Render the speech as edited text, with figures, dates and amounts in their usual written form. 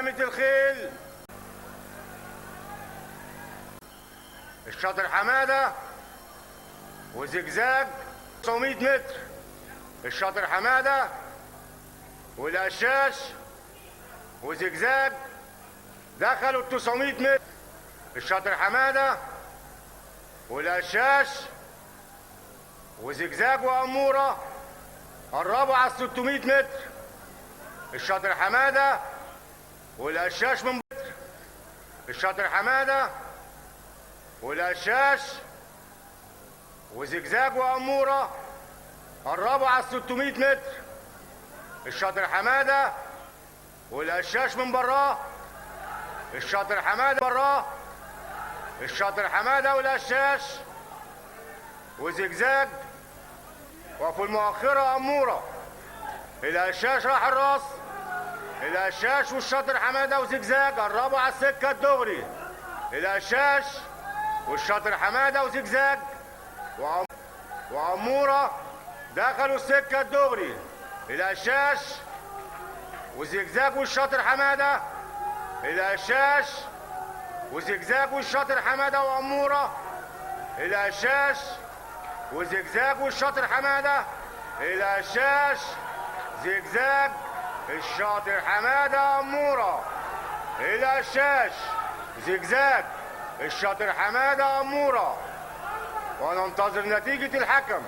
علامة الخيل. الشاطر حمادة وزجزاج 900 متر. الشاطر حمادة والقشاش وزجزاج دخلوا ال 900 متر. الشاطر حمادة والقشاش وزجزاج وأمورة قربوا على 600 متر. الشاطر حمادة والقشاش من متر. الشاطر حمادة والقشاش وزجزاج وأمورة قربوا على 600 متر. الشاطر حمادة والقشاش من براه. الشاطر حمادة براه. الشاطر حمادة والقشاش وزجزاج وفي المؤخرة أمورة. القشاش راح الراس. القشاش والشاطر حمادة وزجزاج قربوا على السكة الدغري. القشاش والشاطر حمادة وزجزاج وأمورة دخلوا السكة الدغري. القشاش وزجزاج والشاطر حمادة. القشاش وزجزاج والشاطر حمادة وأمورة. القشاش وزجزاج والشاطر حمادة. القشاش زجزاج الشاطر حمادة أمورة. القشاش زجزاج الشاطر حمادة أمورة. وننتظر نتيجة الحكم.